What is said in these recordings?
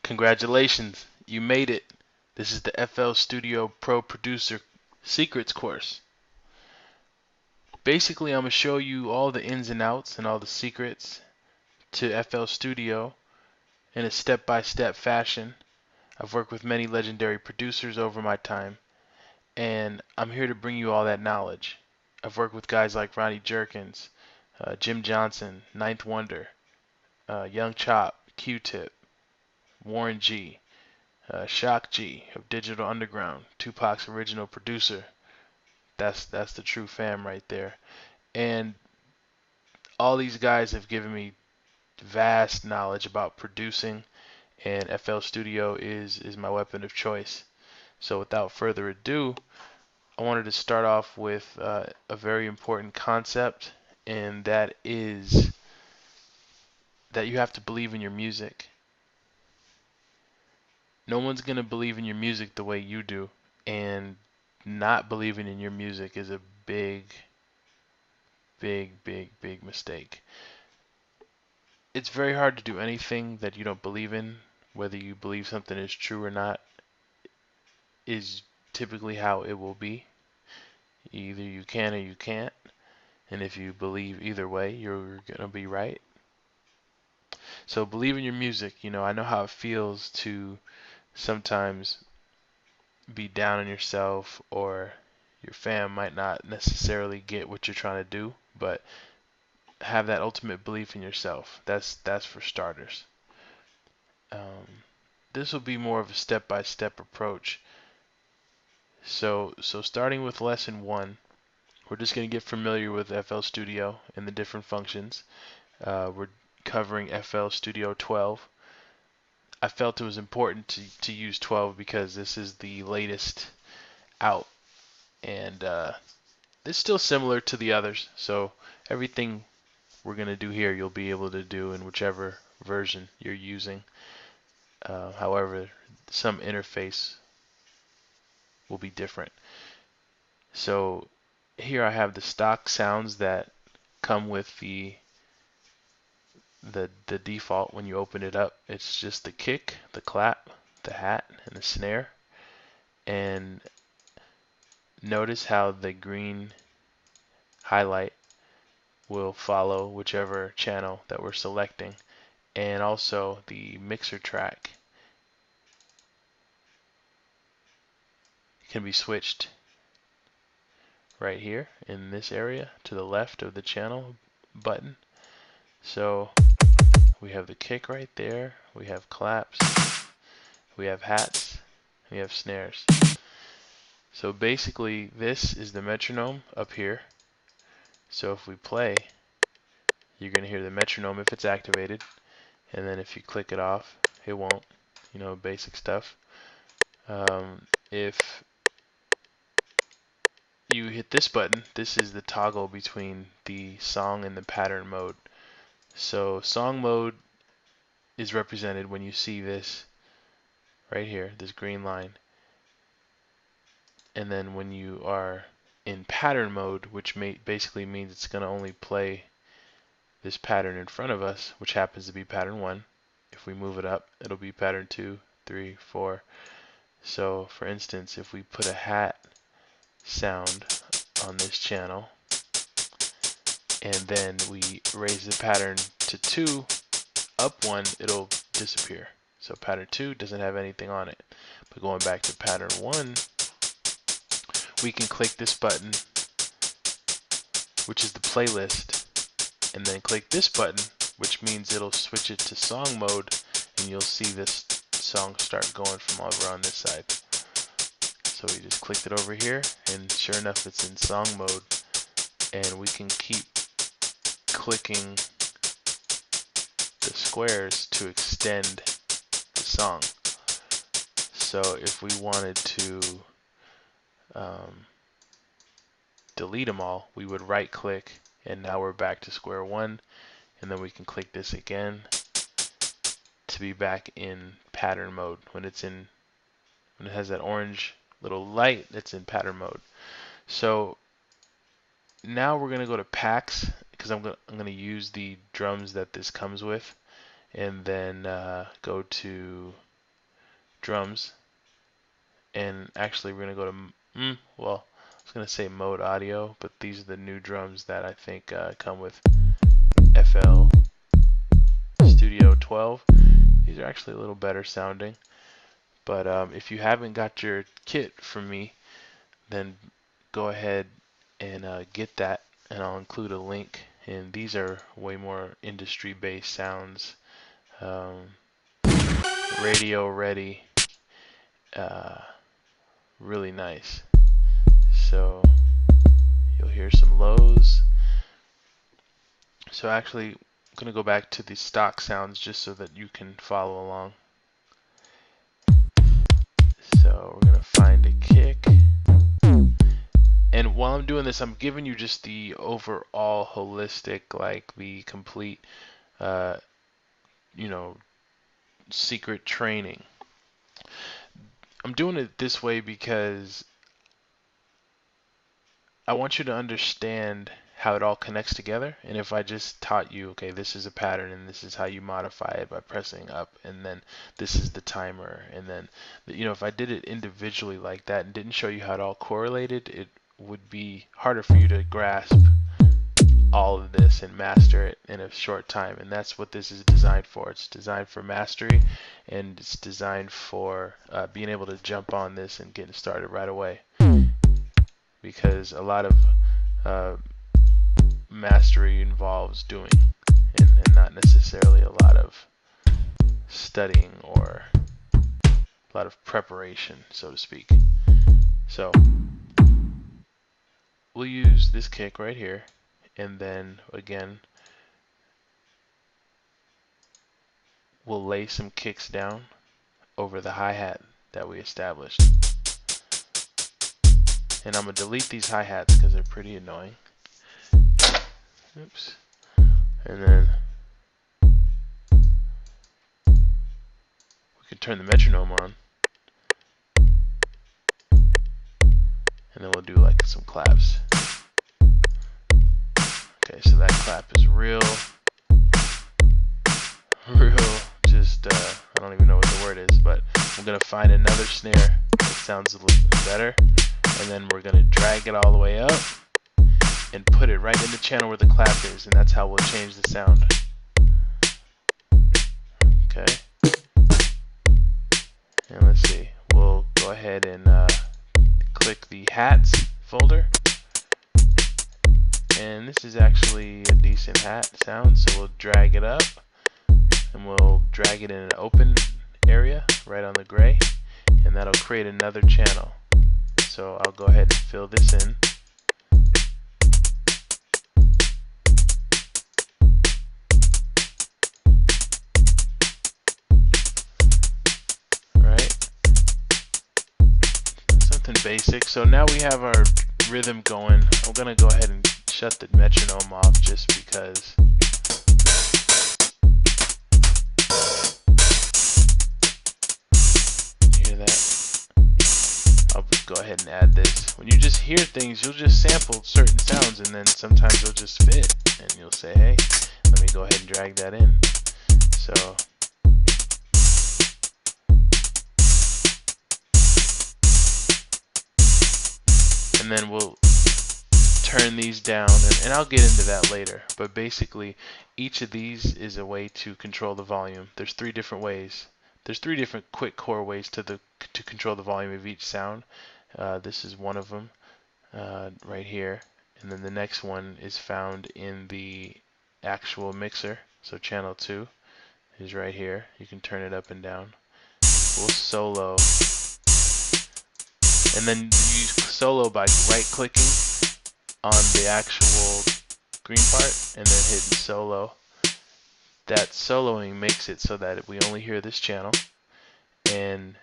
Congratulations, you made it. This is the FL Studio Pro Producer Secrets course. Basically, I'm going to show you all the ins and outs and all the secrets to FL Studio in a step-by-step fashion. I've worked with many legendary producers over my time, and I'm here to bring you all that knowledge. I've worked with guys like Ronnie Jerkins, Jim Johnson, Ninth Wonder, Young Chop, Q-Tip, Warren G, Shock G of Digital Underground, Tupac's original producer. That's the true fam right there. And all these guys have given me vast knowledge about producing, and FL Studio is my weapon of choice. So without further ado, I wanted to start off with a very important concept, and that is that you have to believe in your music. No one's going to believe in your music the way you do, and not believing in your music is a big mistake. It's very hard to do anything that you don't believe in. Whether you believe something is true or not is typically how it will be. Either you can or you can't. And if you believe either way, you're going to be right. So believe in your music. I know how it feels to sometimes be down on yourself, or your fam might not necessarily get what you're trying to do, but have that ultimate belief in yourself. That's for starters. Um, this will be more of a step-by-step approach. So starting with lesson one, we're just going to get familiar with FL Studio and the different functions. We're covering FL Studio 12. I felt it was important to use 12 because this is the latest out, and it's still similar to the others. So everything we're going to do here, you'll be able to do in whichever version you're using. However, some interface will be different. So here I have the stock sounds that come with the default when you open it up. It's just the kick, the clap, the hat, and the snare. And notice how the green highlight will follow whichever channel that we're selecting. And also the mixer track can be switched right here in this area to the left of the channel button. So we have the kick right there, we have claps, we have hats, we have snares. So basically this is the metronome up here. So if we play, you're going to hear the metronome if it's activated, and then if you click it off, it won't. Basic stuff. If you hit this button, this is the toggle between the song and the pattern mode. So song mode is represented when you see this right here, this green line. And then when you are in pattern mode, which basically means it's going to only play this pattern in front of us, which happens to be pattern 1. If we move it up, it'll be pattern 2, 3, 4. So for instance, if we put a hat sound on this channel, and then we raise the pattern to 2, up 1, it'll disappear. So pattern 2 doesn't have anything on it. But going back to pattern 1, we can click this button, which is the playlist, and then click this button, which means it'll switch it to song mode, and you'll see this song start going from over on this side. So we just clicked it over here, and sure enough, it's in song mode, and we can keep clicking the squares to extend the song. So if we wanted to delete them all, we would right click, and now we're back to square one, and then we can click this again to be back in pattern mode. When it has that orange little light, it's in pattern mode. So now we're gonna go to packs, because I'm gonna use the drums that this comes with, and then go to drums, and actually we're going to go to, well, I was going to say mode audio, but these are the new drums that I think come with FL Studio 12. These are actually a little better sounding, but if you haven't got your kit from me, then go ahead and get that, and I'll include a link. And these are way more industry-based sounds, radio ready, really nice. So you'll hear some lows. So actually, I'm going to go back to the stock sounds just so that you can follow along. So we're going to find a kick. And while I'm doing this, I'm giving you just the overall holistic, like the complete, you know, secret training. I'm doing it this way because I want you to understand how it all connects together. And if I just taught you, okay, this is a pattern and this is how you modify it by pressing up, and then this is the timer, and then, you know, if I did it individually like that and didn't show you how it all correlated, it would be harder for you to grasp all of this and master it in a short time. And that's what this is designed for. It's designed for mastery, and it's designed for being able to jump on this and getting started right away, because a lot of mastery involves doing, and not necessarily a lot of studying or a lot of preparation, so to speak. So we'll use this kick right here, and then again we'll lay some kicks down over the hi-hat that we established. And I'm going to delete these hi-hats because they're pretty annoying. Oops. And then we can turn the metronome on. And then we'll do like some claps. Okay, so that clap is real, just, I don't even know what the word is, but I'm going to find another snare that sounds a little bit better. And then we're going to drag it all the way up and put it right in the channel where the clap is, and that's how we'll change the sound. Okay. And let's see. We'll go ahead and click the hats folder. And this is actually a decent hat sound, so we'll drag it up, and we'll drag it in an open area right on the gray, and that'll create another channel. So I'll go ahead and fill this in. Right. Something basic. So now we have our rhythm going. I'm going to go ahead and shut the metronome off just because. Hear that? I'll go ahead and add this. When you just hear things, you'll just sample certain sounds, and then sometimes they'll just fit, and you'll say, hey, let me go ahead and drag that in. So and then we'll turn these down, and I'll get into that later, but basically each of these is a way to control the volume. There's three different ways. There's three different quick core ways to control the volume of each sound. This is one of them right here, and then the next one is found in the actual mixer. So channel 2 is right here. You can turn it up and down. We'll solo, and then you solo by right clicking on the actual green part and then hitting solo. That soloing makes it so that we only hear this channel, and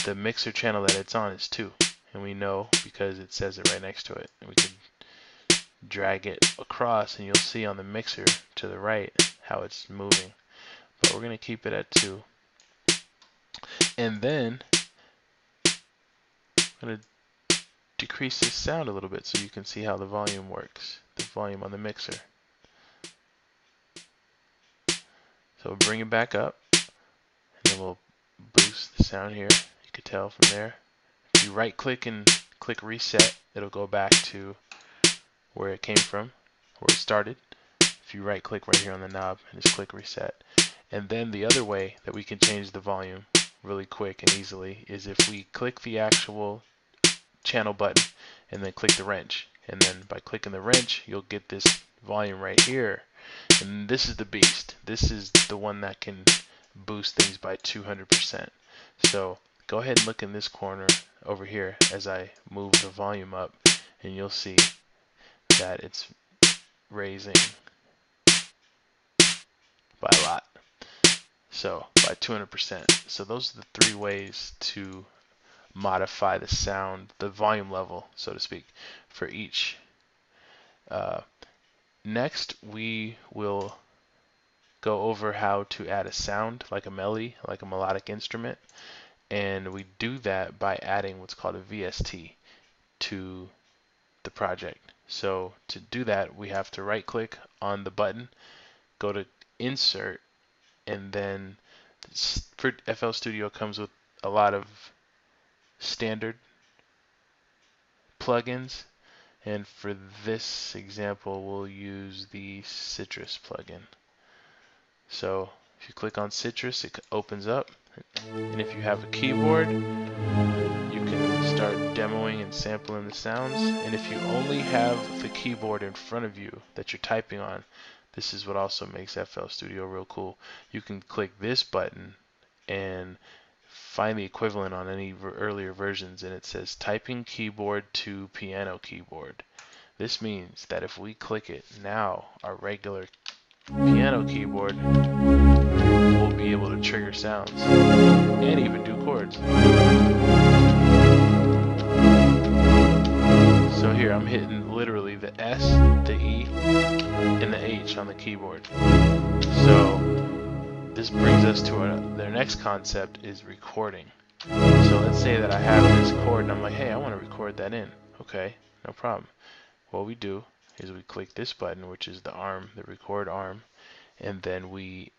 the mixer channel that it's on is 2, and we know because it says it right next to it. And we can drag it across, and you'll see on the mixer to the right how it's moving, but we're going to keep it at 2. And then I'm going to decrease this sound a little bit so you can see how the volume works, the volume on the mixer. So we'll bring it back up, and then we'll boost the sound here, could tell from there. If you right click and click reset, it'll go back to where it came from, where it started. If you right click right here on the knob and just click reset. And then the other way that we can change the volume really quick and easily is if we click the actual channel button and then click the wrench. And then by clicking the wrench, you'll get this volume right here. And this is the beast. This is the one that can boost things by 200%. So go ahead and look in this corner over here as I move the volume up, and you'll see that it's raising by a lot. So by 200%. So those are the three ways to modify the sound, the volume level, so to speak, for each. Next, we will go over how to add a sound like a melody, like a melodic instrument, and we do that by adding what's called a VST to the project. So to do that, we have to right click on the button, go to Insert, and then FL Studio comes with a lot of standard plugins, and for this example we'll use the Citrus plugin. So if you click on Citrus, it opens up, and if you have a keyboard, you can start demoing and sampling the sounds. And if you only have the keyboard in front of you that you're typing on, this is what also makes FL Studio real cool. You can click this button and find the equivalent on any earlier versions, and it says typing keyboard to piano keyboard. This means that if we click it now, our regular piano keyboard will be able to trigger sounds and even do chords. So here I'm hitting literally the S, the E, and the H on the keyboard. So this brings us to their next concept is recording. So let's say that I have this chord and I'm like, hey, I want to record that in. Okay, no problem. What we do is we click this button, which is the arm, the record arm, and then we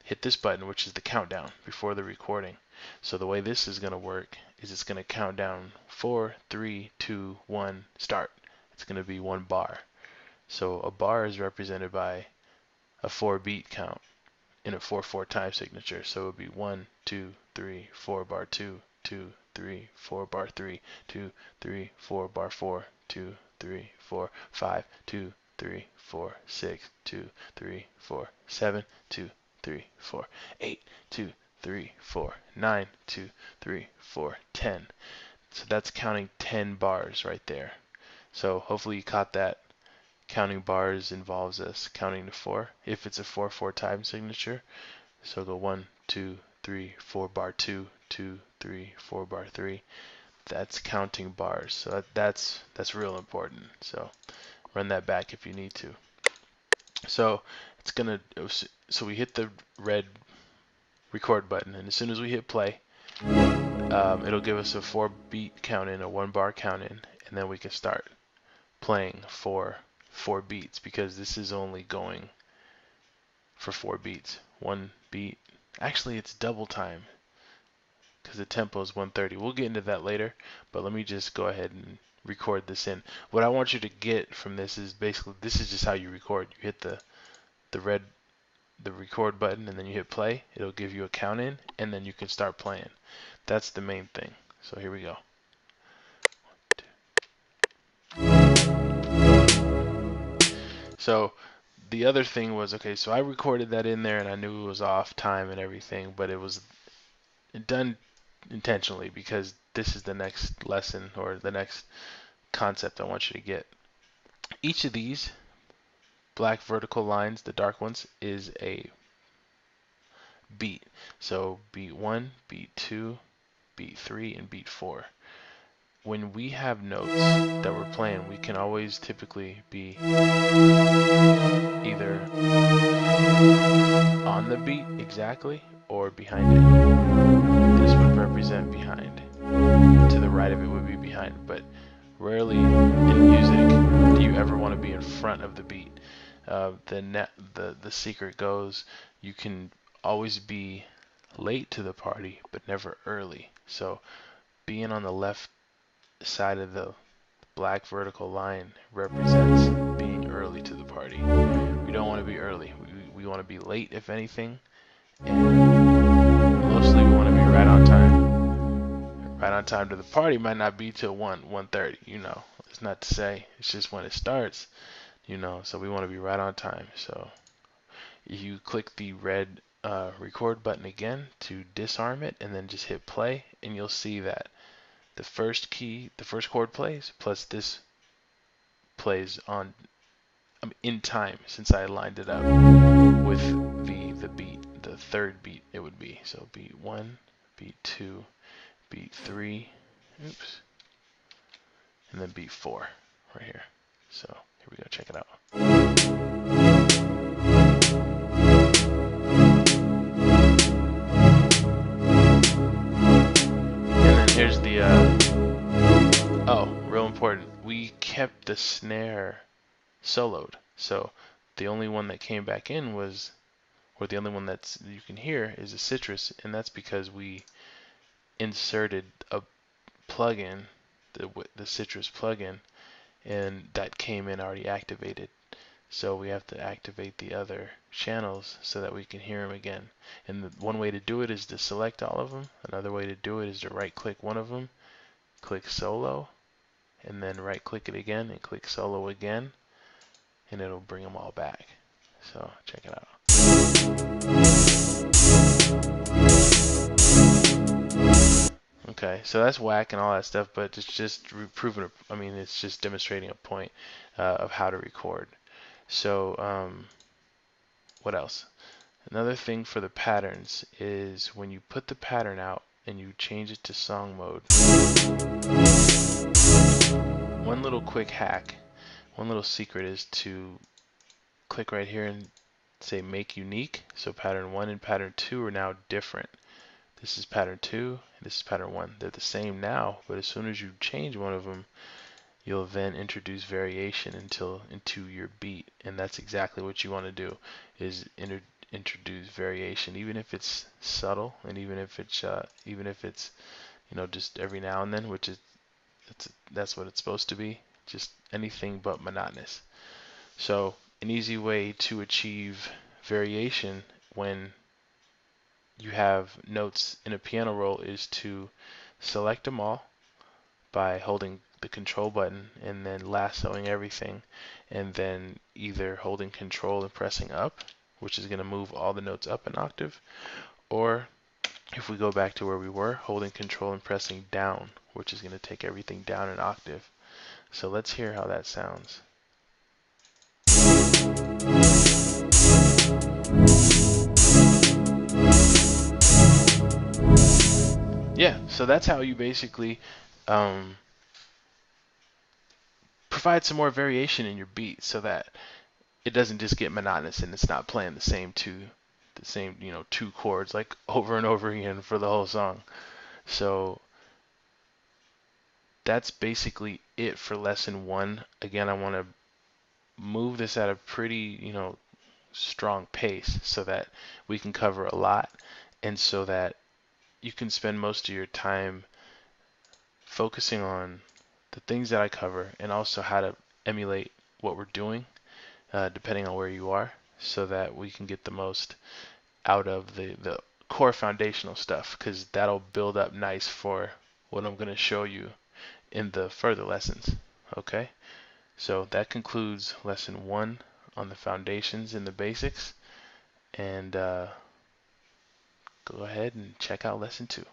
hit this button, which is the countdown before the recording. So the way this is going to work is it's going to count down 4, 3, 2, 1, start. It's going to be 1 bar. So a bar is represented by a 4-beat count in a 4/4 time signature. So it would be 1, 2, 3, 4 bar 2, 2, 3, 4 bar 3, 2, 3, 4 bar 4, 2, 3, 4, 5, 2, 3, 4, 6, 2, 3, 4, 7, 2, 3, 4, 8, 2, 3, 4, 9, 2, 3, 4, 10. So that's counting 10 bars right there. So hopefully you caught that. Counting bars involves us counting to 4 if it's a 4/4 time signature. So go 1, 2, 3, 4 bar 2, 2, 3, 4 bar 3. That's counting bars. So that's real important. So run that back if you need to. So it's gonna. So we hit the red record button, and as soon as we hit play, it'll give us a 4-beat count in, a 1 bar count in, and then we can start playing for 4 beats, because this is only going for 4 beats. 1 beat. Actually, it's double time because the tempo is 130. We'll get into that later, but let me just go ahead and record this in. What I want you to get from this is basically this is just how you record. You hit the record button and then you hit play. It'll give you a count in, and then you can start playing. That's the main thing. So here we go. So the other thing was, okay, so I recorded that in there and I knew it was off time and everything, but it was done intentionally because this is the next lesson or the next concept I want you to get. Each of these black vertical lines, the dark ones, is a beat. So beat 1, beat 2, beat 3, and beat 4. When we have notes that we're playing, we can always typically be either on the beat exactly or behind it. This would represent behind. To the right of it would be behind, but rarely in music do you ever want to be in front of the beat. The secret goes, you can always be late to the party, but never early. So being on the left side of the black vertical line represents being early to the party. We don't want to be early. We want to be late, if anything, and mostly we want to be right on time. Right on time to the party might not be till 1:30, you know. It's not to say, it's just when it starts, you know, so we want to be right on time. So you click the red record button again to disarm it, and then just hit play, and you'll see that the first chord plays, plus this plays on in time, since I lined it up with the beat, the third beat it would be. So beat 1, beat 2, beat 3, oops, and then beat 4 right here. So here we go, check it out. And then here's the oh, real important, we kept the snare soloed. So the only one that came back in was, or the only one that's you can hear is a Citrus, and that's because we inserted a plugin, the Citrus plugin, and that came in already activated. So we have to activate the other channels so that we can hear them again. And one way to do it is to select all of them. Another way to do it is to right click one of them, click solo, and then right click it again and click solo again, and it'll bring them all back. So check it out. Okay, so that's whack and all that stuff, but it's just proving, I mean, it's just demonstrating a point of how to record. So what else? Another thing for the patterns is when you put the pattern out and you change it to song mode. One little quick hack, one little secret is to click right here and say make unique. So pattern 1 and pattern 2 are now different. This is pattern 2, this is pattern 1. They're the same now, but as soon as you change one of them, you'll then introduce variation into your beat, and that's exactly what you want to do, is introduce variation, even if it's subtle, and even if it's you know, just every now and then, which is that's what it's supposed to be, just anything but monotonous. So an easy way to achieve variation when you have notes in a piano roll is to select them all by holding the control button and then lassoing everything, and then either holding control and pressing up, which is going to move all the notes up an octave, or if we go back to where we were, holding control and pressing down, which is going to take everything down an octave. So let's hear how that sounds. Yeah, so that's how you basically provide some more variation in your beat so that it doesn't just get monotonous and it's not playing the same you know, two chords like over and over again for the whole song. So that's basically it for lesson 1. Again, I want to move this at a pretty, you know, strong pace so that we can cover a lot, and so that you can spend most of your time focusing on the things that I cover and also how to emulate what we're doing depending on where you are, so that we can get the most out of the core foundational stuff, because that'll build up nice for what I'm going to show you in the further lessons. Okay, so that concludes lesson 1 on the foundations and the basics, and go ahead and check out lesson 2.